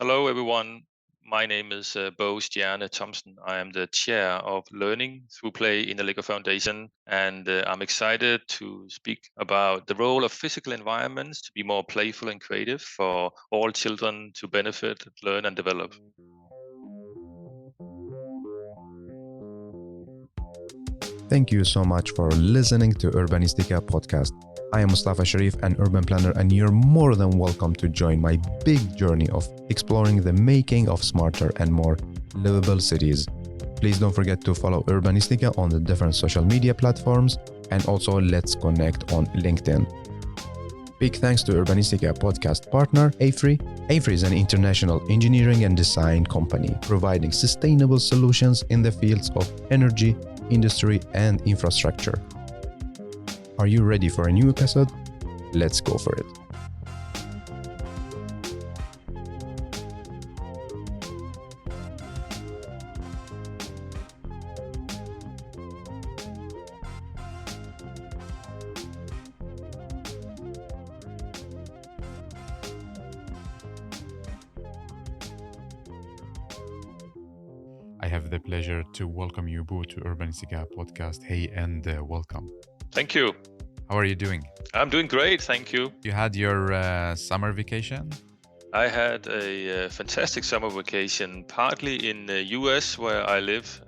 Hello, everyone. My name is Stjerne Thomsen. I am the chair of Learning Through Play in the Lego Foundation, and I'm excited to speak about the role of physical environments to be more playful and creative for all children to benefit, learn, and develop. Thank you so much for listening to Urbanistica Podcast. I am Mustafa Sharif, an urban planner, and you're more than welcome to join my big journey of exploring the making of smarter and more livable cities. Please don't forget to follow Urbanistica on the different social media platforms, and also let's connect on LinkedIn. Big thanks to Urbanistica podcast partner AFRI. AFRI is an international engineering and design company providing sustainable solutions in the fields of energy, industry, and infrastructure. Are you ready for a new episode? Let's go for it. I have the pleasure to welcome you, Boo, to Urbanistica Podcast. Hey, and welcome. Thank you. How are you doing? I'm doing great. Thank you. You had your summer vacation? I had a fantastic summer vacation, partly in the US, where I live,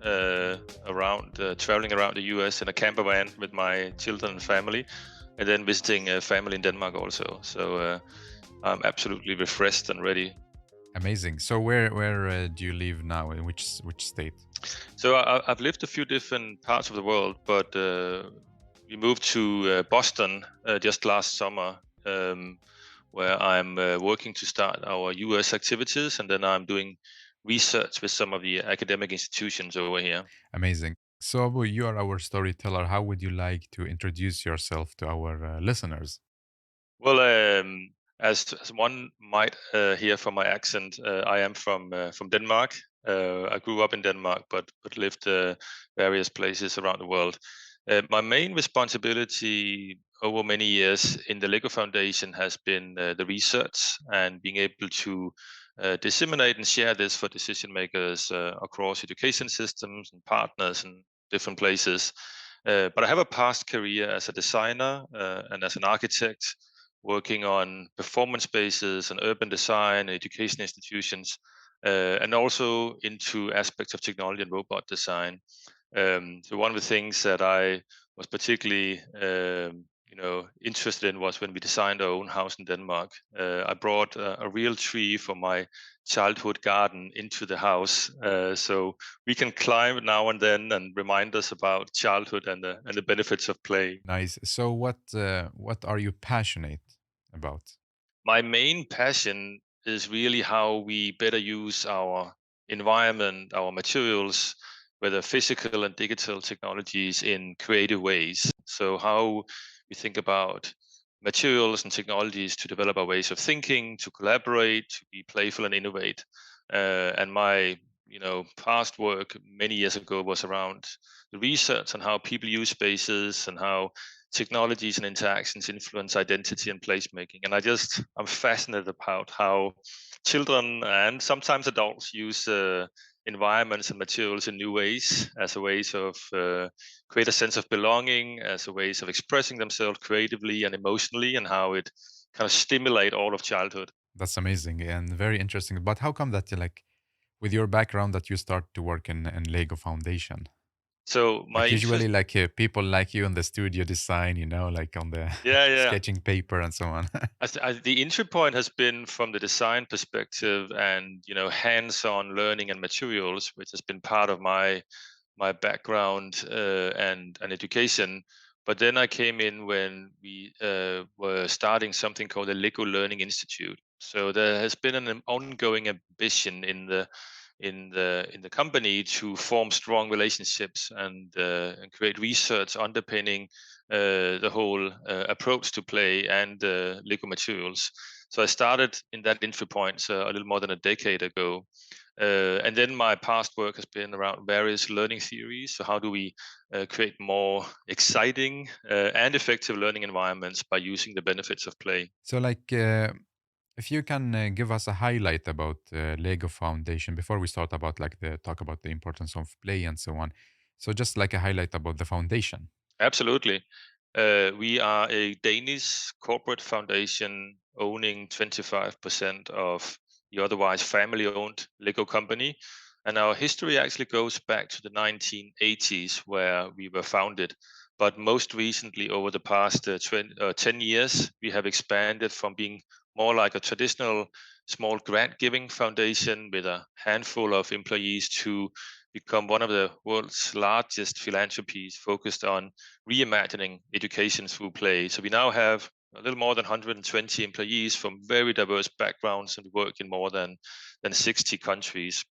traveling around the US in a camper van with my children and family, and then visiting a family in Denmark also. So I'm absolutely refreshed and ready. Amazing. So where do you live now? In which state? So I've lived a few different parts of the world, but we moved to Boston just last summer. Where I'm working to start our US activities, and then I'm doing research with some of the academic institutions over here. Amazing. So, Abu, you are our storyteller. How would you like to introduce yourself to our listeners? Well, as one might hear from my accent, I am from Denmark. I grew up in Denmark, but lived various places around the world. My main responsibility over many years in the Lego Foundation has been the research and being able to disseminate and share this for decision makers across education systems and partners in different places. But I have a past career as a designer and as an architect, working on performance spaces and urban design and education institutions, and also into aspects of technology and robot design. So one of the things that I was particularly interested in was when we designed our own house in Denmark. I brought a real tree from my childhood garden into the house, so we can climb now and then and remind us about childhood and the benefits of play. Nice. So, what are you passionate about? My main passion is really how we better use our environment, our materials, whether physical and digital technologies, in creative ways. So, how we think about materials and technologies to develop our ways of thinking, to collaborate, to be playful and innovate. And my past work many years ago was around the research on how people use spaces and how technologies and interactions influence identity and placemaking. And I'm fascinated about how children and sometimes adults use environments and materials in new ways, as a ways of create a sense of belonging, as a ways of expressing themselves creatively and emotionally, and how it kind of stimulate all of childhood. That's amazing and very interesting. But how come that, like, with your background, that you start to work in Lego Foundation? So my Like usually, interest, like people like you in the studio design, like on the yeah, yeah. sketching paper and so on. The entry point has been from the design perspective and hands-on learning and materials, which has been part of my background and education. But then I came in when we were starting something called the Lego Learning Institute. So there has been an ongoing ambition in the company to form strong relationships and create research underpinning the whole approach to play and Lego materials. So I started in that entry point a little more than a decade ago. And then my past work has been around various learning theories. So how do we create more exciting and effective learning environments by using the benefits of play? So, like, If you can give us a highlight about Lego Foundation before we start about like the talk about the importance of play and so on. So just like a highlight about the foundation. Absolutely. We are a Danish corporate foundation owning 25% of the otherwise family owned Lego company. And our history actually goes back to the 1980s, where we were founded. But most recently, over the past 10 years, we have expanded from being more like a traditional small grant giving foundation with a handful of employees to become one of the world's largest philanthropies focused on reimagining education through play. So we now have a little more than 120 employees from very diverse backgrounds, and we work in more than 60 countries.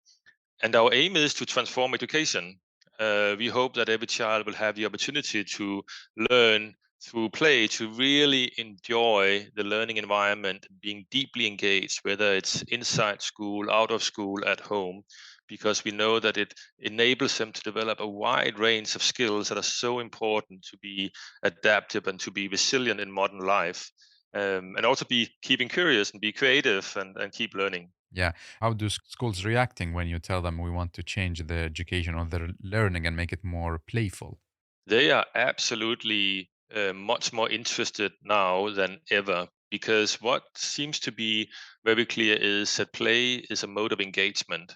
And our aim is to transform education. We hope that every child will have the opportunity to learn through play, to really enjoy the learning environment, being deeply engaged, whether it's inside school, out of school, at home, because we know that it enables them to develop a wide range of skills that are so important to be adaptive and to be resilient in modern life, and also be keeping curious and be creative and keep learning. Yeah. How do schools reacting when you tell them we want to change the education or their learning and make it more playful? They are absolutely much more interested now than ever, because what seems to be very clear is that play is a mode of engagement.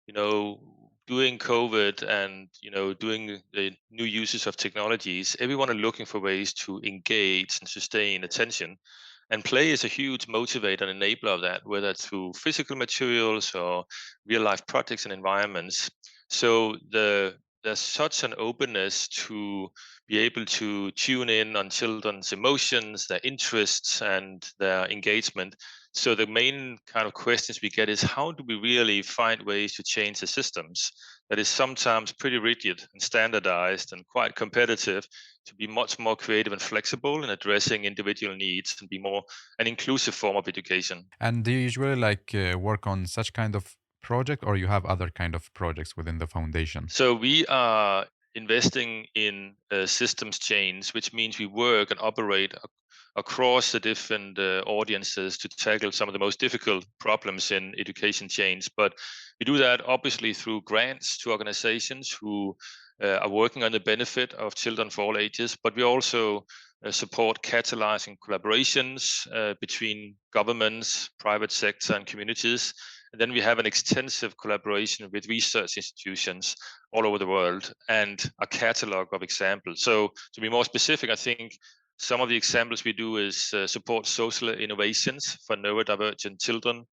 Doing COVID and doing the new uses of technologies, everyone are looking for ways to engage and sustain attention. And play is a huge motivator and enabler of that, whether it's through physical materials or real life projects and environments. So there's such an openness to be able to tune in on children's emotions, their interests, and their engagement. So the main kind of questions we get is, how do we really find ways to change the systems that is sometimes pretty rigid and standardized and quite competitive, to be much more creative and flexible in addressing individual needs and be more an inclusive form of education. And do you usually like work on such kind of project or you have other kind of projects within the foundation? So we are investing in systems chains, which means we work and operate across the different audiences to tackle some of the most difficult problems in education chains. But we do that obviously through grants to organizations who are working on the benefit of children for all ages. But we also support catalyzing collaborations between governments, private sector, and communities. And then we have an extensive collaboration with research institutions all over the world and a catalog of examples. So to be more specific, I think some of the examples we do is support social innovations for neurodivergent children.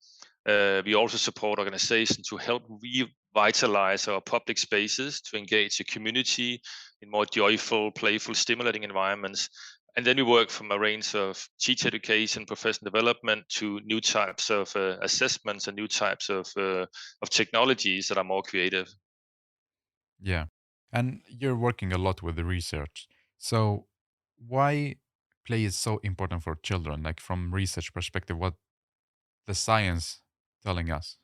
We also support organizations to help revitalize our public spaces to engage the community in more joyful, playful, stimulating environments. And then we work from a range of teacher education, professional development, to new types of assessments and new types of technologies that are more creative. Yeah. And you're working a lot with the research. So why play is so important for children? Like from research perspective, what the science telling us?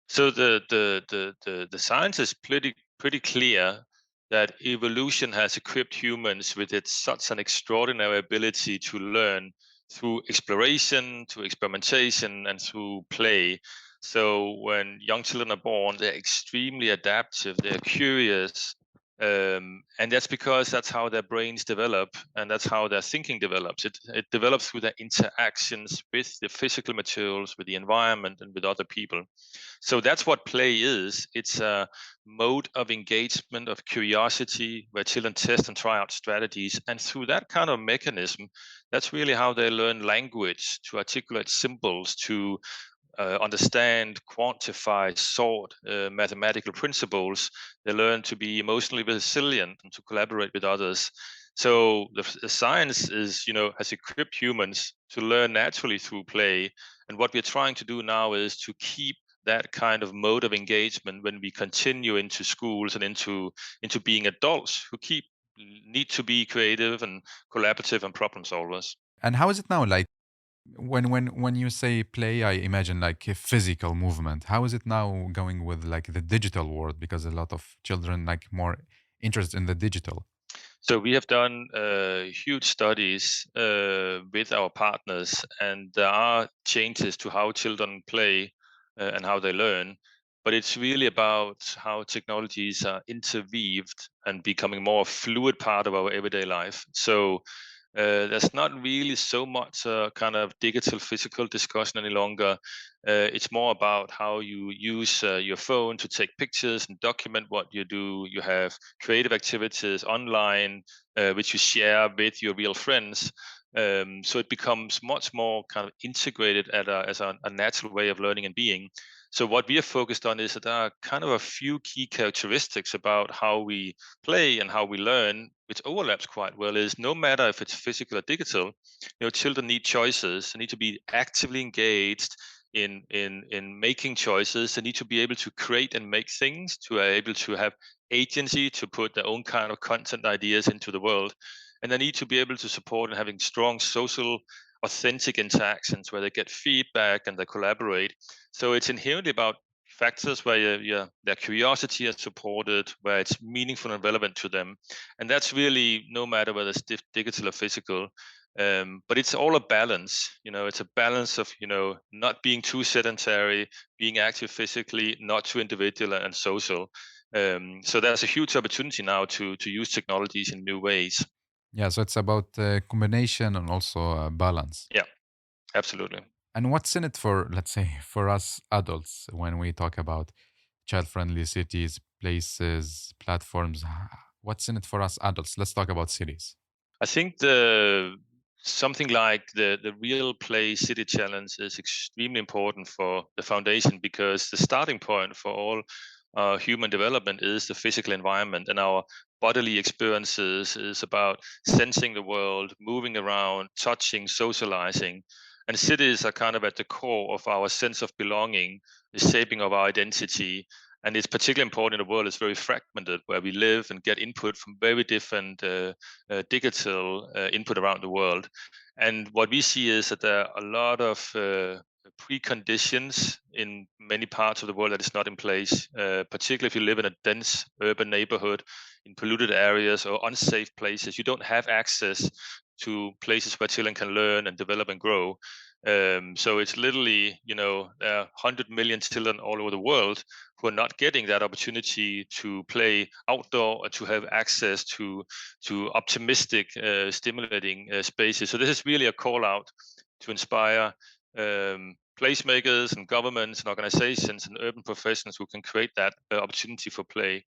So the science is pretty clear that evolution has equipped humans with such an extraordinary ability to learn through exploration, to experimentation, and through play. So when young children are born, they're extremely adaptive. They're curious. And that's because that's how their brains develop, and that's how their thinking develops. It develops through their interactions with the physical materials, with the environment, and with other people. So that's what play is. It's a mode of engagement, of curiosity, where children test and try out strategies. And through that kind of mechanism, that's really how they learn language, to articulate symbols, to understand, quantify, sort mathematical principles. They learn to be emotionally resilient and to collaborate with others. So the science has equipped humans to learn naturally through play. And what we're trying to do now is to keep that kind of mode of engagement when we continue into schools and into being adults who need to be creative and collaborative and problem solvers. And how is it now? Like when you say play, I imagine like a physical movement. How is it now going with like the digital world? Because a lot of children like more interested in the digital. So we have done huge studies with our partners, and there are changes to how children play and how they learn. But it's really about how technologies are interweaved and becoming more a fluid part of our everyday life. So there's not really so much kind of digital physical discussion any longer. It's more about how you use your phone to take pictures and document what you do. You have creative activities online, which you share with your real friends. So it becomes much more kind of integrated as a natural way of learning and being. So what we are focused on is that there are kind of a few key characteristics about how we play and how we learn, which overlaps quite well, is no matter if it's physical or digital, children need choices. They need to be actively engaged in making choices. They need to be able to create and make things, to be able to have agency to put their own kind of content ideas into the world. And they need to be able to support and having strong social authentic interactions where they get feedback and they collaborate. So it's inherently about factors where their curiosity is supported, where it's meaningful and relevant to them, and that's really no matter whether it's digital or physical. But it's all a balance. It's a balance of not being too sedentary, being active physically, not too individual and social. So there's a huge opportunity now to use technologies in new ways. Yeah, so it's about combination and also balance. Yeah, absolutely. And what's in it for, let's say, for us adults when we talk about child-friendly cities, places, platforms? What's in it for us adults? Let's talk about cities. I think the something like the real play city challenge is extremely important for the foundation, because the starting point for all human development is the physical environment, and our bodily experiences is about sensing the world, moving around, touching, socializing. And cities are kind of at the core of our sense of belonging, the shaping of our identity. And it's particularly important in a world that's very fragmented, where we live and get input from very different digital input around the world. And what we see is that there are a lot of preconditions in many parts of the world that is not in place, particularly if you live in a dense urban neighborhood, in polluted areas or unsafe places. You don't have access to places where children can learn and develop and grow. So it's literally, there are 100 million children all over the world who are not getting that opportunity to play outdoor or to have access to optimistic, stimulating spaces. So this is really a call out to inspire placemakers and governments and organizations and urban professionals who can create that opportunity for play.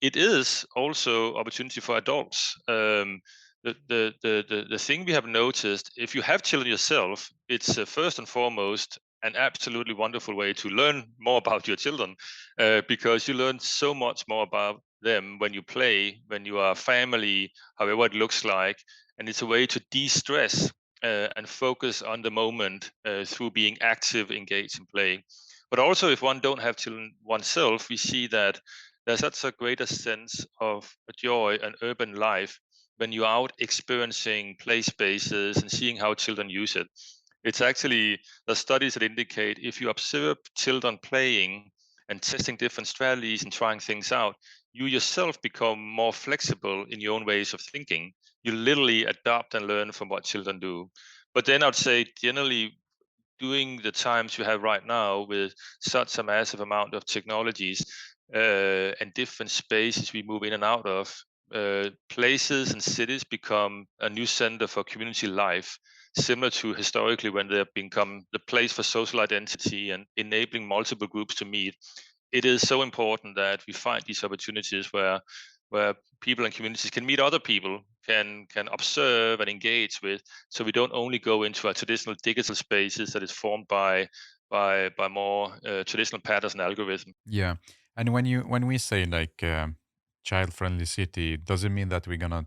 It is also opportunity for adults. The thing we have noticed, if you have children yourself, it's first and foremost an absolutely wonderful way to learn more about your children, because you learn so much more about them when you play, when you are family, however it looks like, and it's a way to de-stress and focus on the moment through being active, engaged in playing. But also, if one don't have children oneself, we see that there's such a greater sense of joy and urban life when you're out experiencing play spaces and seeing how children use it. It's actually the studies that indicate if you observe children playing and testing different strategies and trying things out, you yourself become more flexible in your own ways of thinking. You literally adapt and learn from what children do. But then I'd say generally, doing the times you have right now with such a massive amount of technologies and different spaces we move in and out of, places and cities become a new center for community life, similar to historically when they have become the place for social identity and enabling multiple groups to meet. It is so important that we find these opportunities where people and communities can meet other people, can observe and engage with, so we don't only go into our traditional digital spaces that is formed by more traditional patterns and algorithms. Yeah. And when we say like child-friendly city, does it mean that we're gonna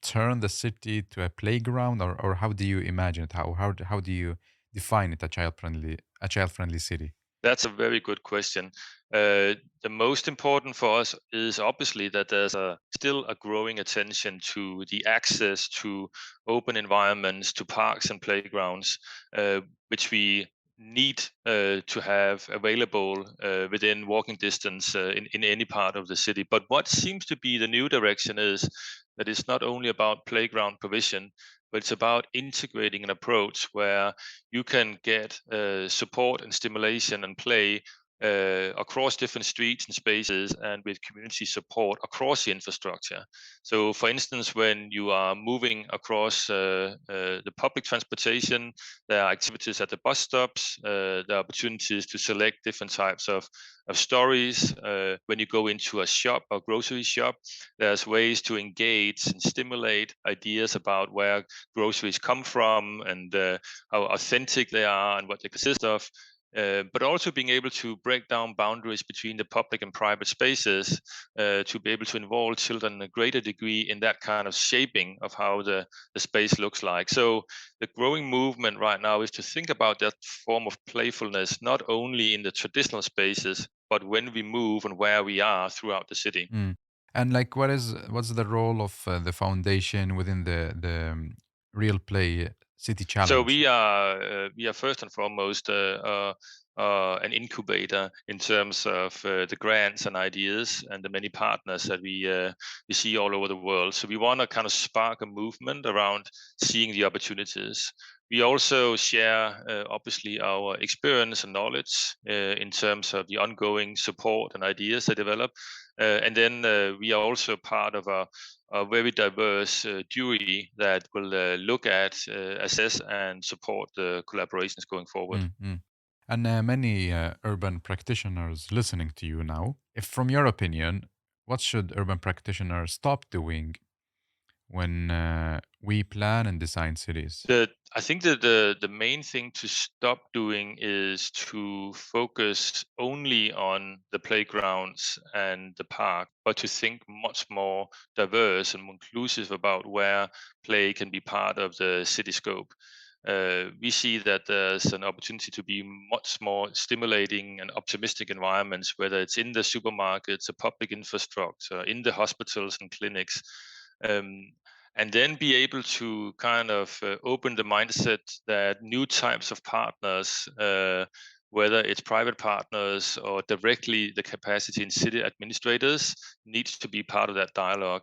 turn the city to a playground, or how do you imagine it? How do you define it a child-friendly city? That's a very good question. The most important for us is obviously that there's still a growing attention to the access to open environments, to parks and playgrounds, which we need to have available within walking distance in any part of the city. But what seems to be the new direction is that is not only about playground provision, but it's about integrating an approach where you can get support and stimulation and play across different streets and spaces and with community support across the infrastructure. So, for instance, when you are moving across the public transportation, there are activities at the bus stops, there are opportunities to select different types of stories. When you go into a shop or grocery shop, there's ways to engage and stimulate ideas about where groceries come from and how authentic they are and what they consist of. But also being able to break down boundaries between the public and private spaces to be able to involve children in a greater degree in that kind of shaping of how the space looks like. So the growing movement right now is to think about that form of playfulness, not only in the traditional spaces, but when we move and where we are throughout the city. Mm. And like, what's the role of the foundation within the Real Play City So Challenge? we are first and foremost an incubator in terms of the grants and ideas and the many partners that we see all over the world. So we want to kind of spark a movement around seeing the opportunities. We also share obviously our experience and knowledge in terms of the ongoing support and ideas they develop. And then we are also part of a very diverse jury that will look at, assess, and support the collaborations going forward. Mm, mm. And many urban practitioners listening to you now, if from your opinion, what should urban practitioners stop doing when we plan and design cities? I think that the main thing to stop doing is to focus only on the playgrounds and the park, but to think much more diverse and more inclusive about where play can be part of the city scope. We see that there's an opportunity to be much more stimulating and optimistic environments, whether it's in the supermarkets, the public infrastructure, in the hospitals and clinics. Um, and then be able to kind of open the mindset that new types of partners, whether it's private partners or directly the capacity in city administrators, needs to be part of that dialogue.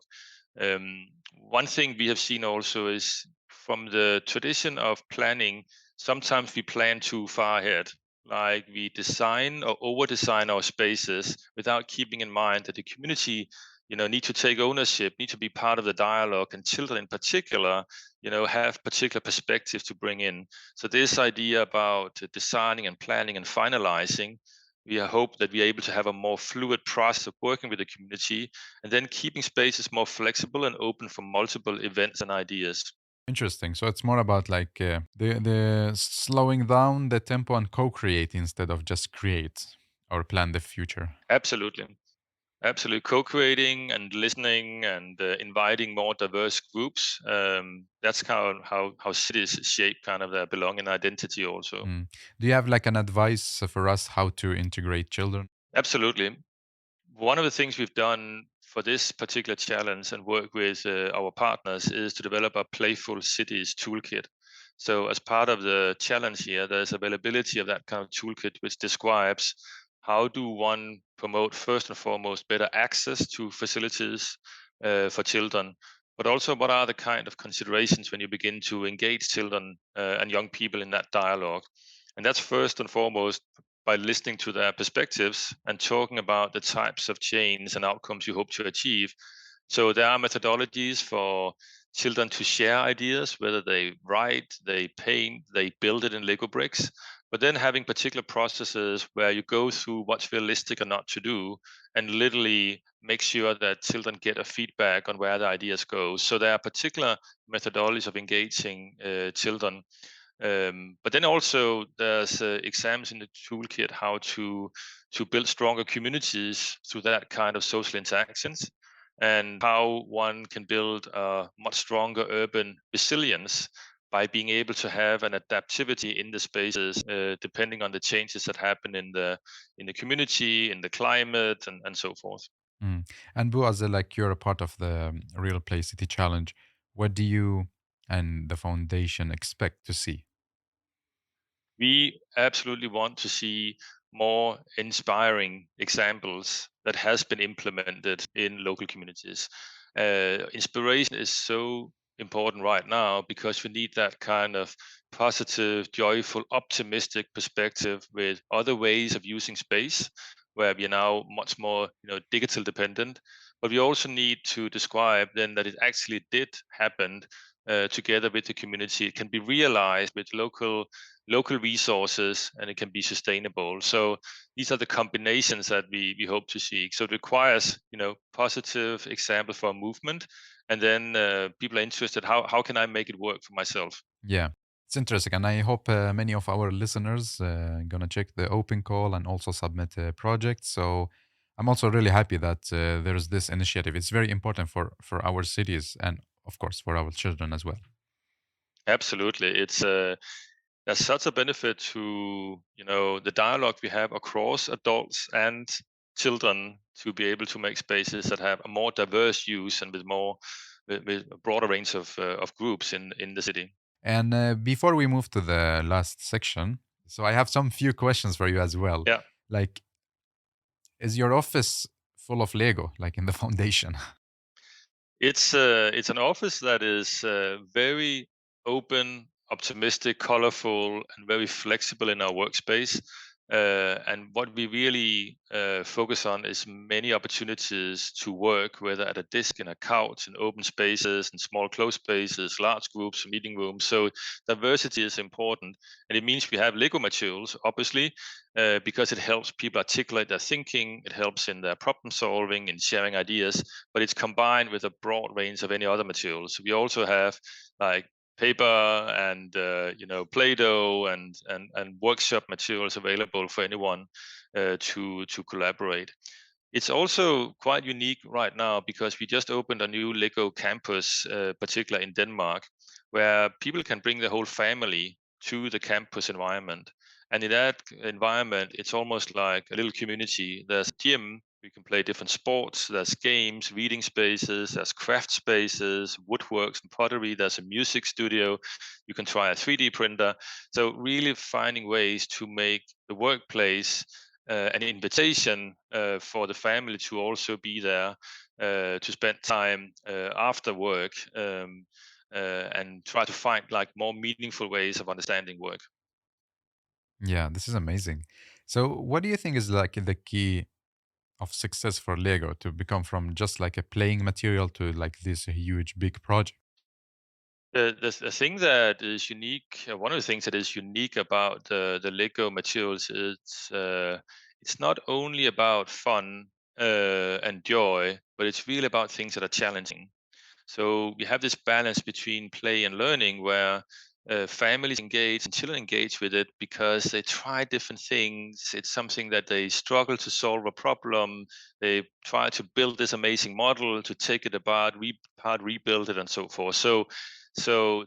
Um, One thing we have seen also is from the tradition of planning, sometimes we plan too far ahead. Like we design or over design our spaces without keeping in mind that the community need to take ownership, need to be part of the dialogue, and children in particular have particular perspectives to bring in. So this idea about designing and planning and finalizing, we hope that we're able to have a more fluid process of working with the community and then keeping spaces more flexible and open for multiple events and ideas. Interesting. So it's more about like the slowing down the tempo and co-create instead of just create or plan the future. Absolutely. Absolutely, co-creating and listening and inviting more diverse groups. That's kind of how cities shape kind of their belonging identity. Also, Mm. Do you have like an advice for us how to integrate children? absolutely. One of the things we've done for this particular challenge and work with our partners is to develop a playful cities toolkit. So, as part of the challenge here, there's availability of that kind of toolkit, which describes how do one promote first and foremost better access to facilities for children, but also what are the kind of considerations when you begin to engage children and young people in that dialogue. And that's first and foremost by listening to their perspectives and talking about the types of change and outcomes you hope to achieve. So there are methodologies for children to share ideas, whether they write, they paint, they build it in Lego bricks, but then having particular processes where you go through what's realistic or not to do and literally make sure that children get a feedback on where the ideas go. So there are particular methodologies of engaging children, but then also there's exams in the toolkit how to build stronger communities through that kind of social interactions, and how one can build a much stronger urban resilience by being able to have an adaptivity in the spaces depending on the changes that happen in the community, in the climate, and so forth. Mm. And Bu, as like you're a part of the Real Play City Challenge, what do you and the foundation expect to see? We absolutely want to see more inspiring examples that has been implemented in local communities. Inspiration is so important right now because we need that kind of positive, joyful, optimistic perspective with other ways of using space, where we are now much more, digital dependent. But we also need to describe then that it actually did happen together with the community. It can be realized with local resources, and it can be sustainable. So these are the combinations that we hope to see. So it requires, positive example for a movement, and then people are interested. How can I make it work for myself? Yeah, it's interesting, and I hope many of our listeners gonna check the open call and also submit a project. So I'm also really happy that there's this initiative. It's very important for our cities and of course for our children as well. Absolutely, it's there's such a benefit to the dialogue we have across adults and children to be able to make spaces that have a more diverse use and with a broader range of groups in the city. And before we move to the last section, so I have some few questions for you as well. Yeah. Like, is your office full of Lego, like in the foundation? It's an office that is very open, optimistic, colorful, and very flexible in our workspace. And what we really focus on is many opportunities to work, whether at a desk, in a couch, in open spaces, in small closed spaces, large groups, meeting rooms. So diversity is important, and it means we have Lego materials, obviously, because it helps people articulate their thinking. It helps in their problem solving, in sharing ideas, but it's combined with a broad range of any other materials. We also have like paper and Play-Doh and workshop materials available for anyone to collaborate. It's also quite unique right now because we just opened a new Lego campus, particularly in Denmark, where people can bring their whole family to the campus environment. And in that environment, it's almost like a little community. There's a gym, you can play different sports, there's games, reading spaces, there's craft spaces, woodworks and pottery, there's a music studio, you can try a 3D printer. So really finding ways to make the workplace an invitation for the family to also be there to spend time after work, and try to find like more meaningful ways of understanding work. Yeah, this is amazing. So, what do you think is like the key of success for Lego to become from just like a playing material to like this huge big project? The thing that is unique, one of the things that is unique about the Lego materials is it's not only about fun and joy, but it's really about things that are challenging. So we have this balance between play and learning where families engage and children engage with it because they try different things. It's something that they struggle to solve a problem. They try to build this amazing model, to take it apart, rebuild it, and so forth. So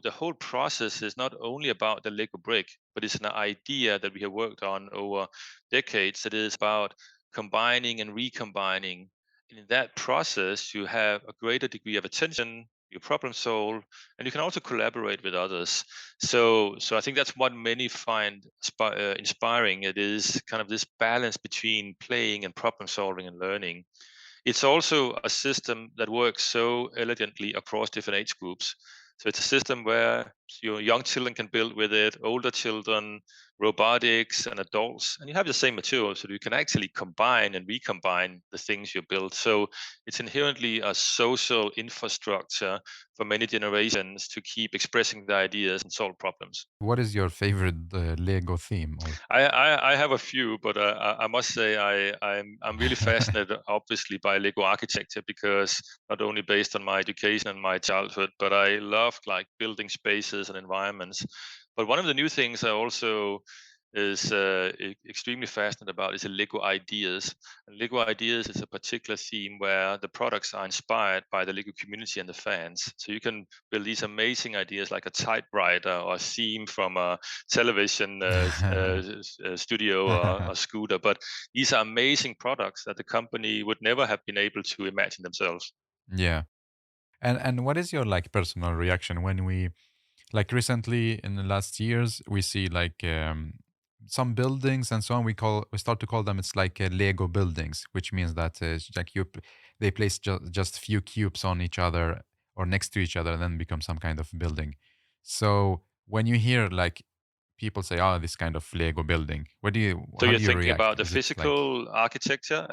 the whole process is not only about the Lego brick, but it's an idea that we have worked on over decades that is about combining and recombining. And in that process, you have a greater degree of attention, you problem solve, and you can also collaborate with others. So I think that's what many find inspiring. It is kind of this balance between playing and problem solving and learning. It's also a system that works so elegantly across different age groups. So it's a system where your young children can build with it, older children, robotics, and adults, and you have the same material, so you can actually combine and recombine the things you build. So it's inherently a social infrastructure for many generations to keep expressing the ideas and solve problems. What is your favorite Lego theme? Or I have a few, but I must say I'm really fascinated, obviously, by Lego architecture because not only based on my education and my childhood, but I love like building spaces and environments. But one of the new things I also is extremely fascinated about is the Lego ideas. And Lego ideas is a particular theme where the products are inspired by the Lego community and the fans. So you can build these amazing ideas like a typewriter or a theme from a television studio or a scooter. But these are amazing products that the company would never have been able to imagine themselves. yeah, and what is your like personal reaction when we like recently in the last years we see like some buildings and so on, we start to call them, it's like Lego buildings, which means that it's like they place just few cubes on each other or next to each other and then become some kind of building. So when you hear like people say, "Oh, this kind of Lego building," So how you're do you thinking react? about the Is it like, physical architecture?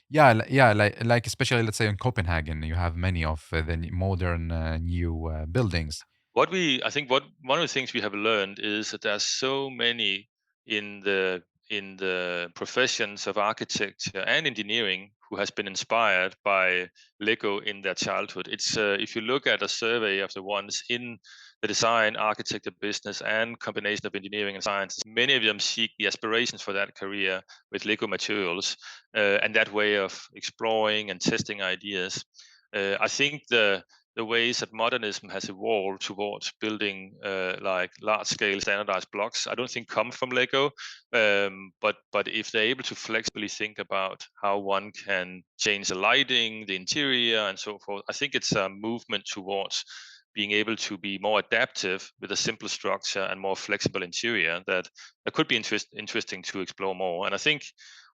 yeah, yeah, like especially let's say in Copenhagen, you have many of the modern new buildings. I think one of the things we have learned is that there's so many in the professions of architecture and engineering who has been inspired by Lego in their childhood. It's if you look at a survey of the ones in the design, architecture business, and combination of engineering and science, many of them seek the aspirations for that career with Lego materials and that way of exploring and testing ideas. I think the ways that modernism has evolved towards building like large-scale standardized blocks, I don't think come from Lego. But if they're able to flexibly think about how one can change the lighting, the interior, and so forth, I think it's a movement towards being able to be more adaptive with a simpler structure and more flexible interior that could be interesting to explore more. And I think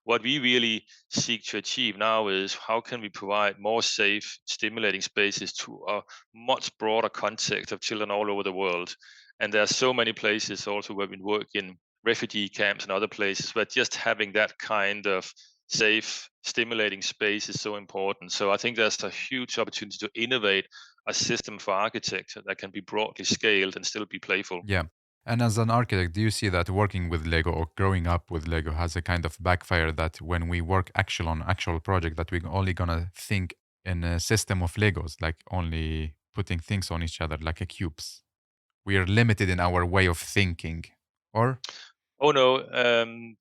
what we really seek to achieve now is how can we provide more safe, stimulating spaces to a much broader context of children all over the world. And there are so many places also where we work in refugee camps and other places where just having that kind of safe, stimulating space is so important. So I think there's a huge opportunity to innovate a system for architecture that can be broadly scaled and still be playful. Yeah. And as an architect, do you see that working with Lego or growing up with Lego has a kind of backfire that when we work on actual project that we're only gonna think in a system of Legos, like only putting things on each other like a cubes? We are limited in our way of thinking. Or Oh no,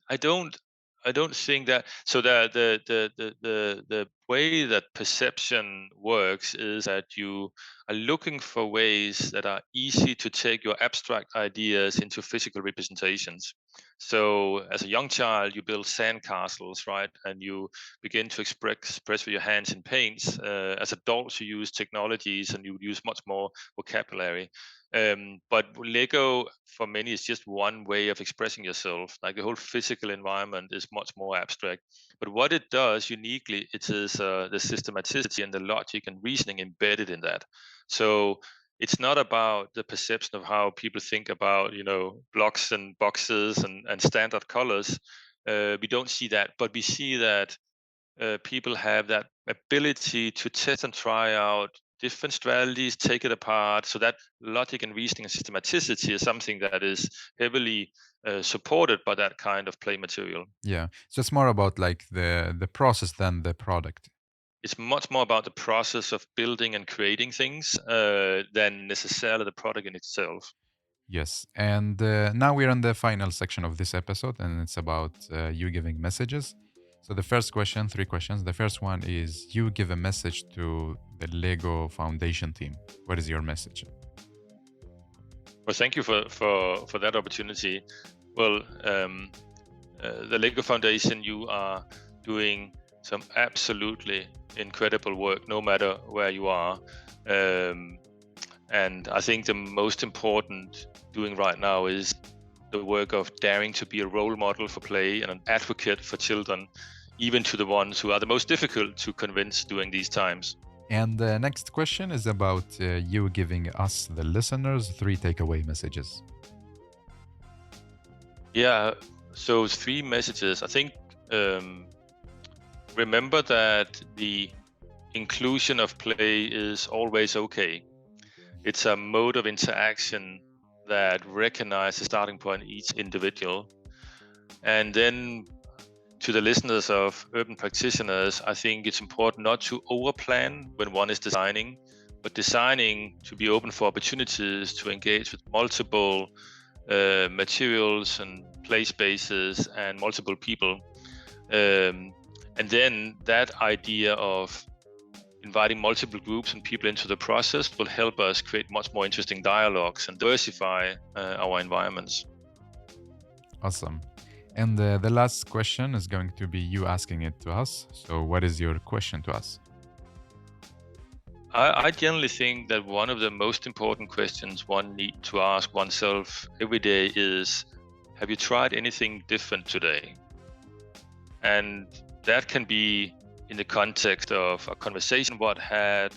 I don't. I don't think that. So the way that perception works is that you are looking for ways that are easy to take your abstract ideas into physical representations. So as a young child, you build sandcastles, right, and you begin to express with your hands in paints. As adults, you use technologies and you use much more vocabulary. But Lego for many is just one way of expressing yourself. Like the whole physical environment is much more abstract. But what it does uniquely, it is the systematicity and the logic and reasoning embedded in that. So it's not about the perception of how people think about, blocks and boxes and standard colors. We don't see that, but we see that people have that ability to test and try out different strategies, take it apart. So that logic and reasoning and systematicity is something that is heavily supported by that kind of play material. yeah, so it's more about like the process than the product. It's much more about the process of building and creating things than necessarily the product in itself. Yes, and now we're on the final section of this episode, and it's about you giving messages. So the first question, three questions. The first one is you give a message to the Lego Foundation team. What is your message? Well, thank you for that opportunity. Well, the Lego Foundation, you are doing some absolutely incredible work, no matter where you are. And I think the most important doing right now is the work of daring to be a role model for play and an advocate for children, even to the ones who are the most difficult to convince during these times. And the next question is about you giving us, the listeners, three takeaway messages. Yeah, so three messages. I think remember that the inclusion of play is always okay. It's a mode of interaction that recognizes the starting point in each individual. And then to the listeners of urban practitioners, I think it's important not to overplan when one is designing, but designing to be open for opportunities to engage with multiple materials and play spaces and multiple people. And then that idea of inviting multiple groups and people into the process will help us create much more interesting dialogues and diversify our environments. Awesome. And the last question is going to be you asking it to us. So, what is your question to us? I generally think that one of the most important questions one needs to ask oneself every day is, have you tried anything different today? And that can be in the context of a conversation one had,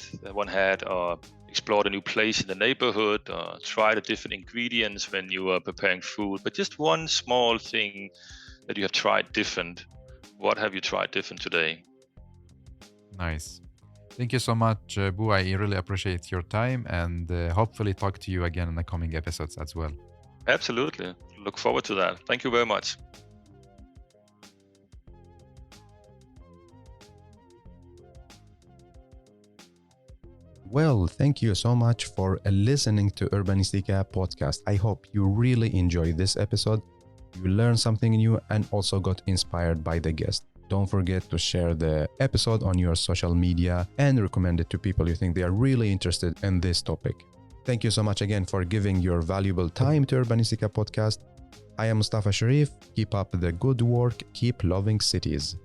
or explored a new place in the neighborhood, or tried a different ingredients when you were preparing food. But just one small thing that you have tried different. What have you tried different today? Nice. Thank you so much, Bu. I really appreciate your time, and hopefully talk to you again in the coming episodes as well. Absolutely. Look forward to that. Thank you very much. Well, thank you so much for listening to Urbanistica Podcast. I hope you really enjoyed this episode. You learned something new and also got inspired by the guest. Don't forget to share the episode on your social media and recommend it to people you think they are really interested in this topic. Thank you so much again for giving your valuable time to Urbanistica Podcast. I am Mustafa Sharif. Keep up the good work. Keep loving cities.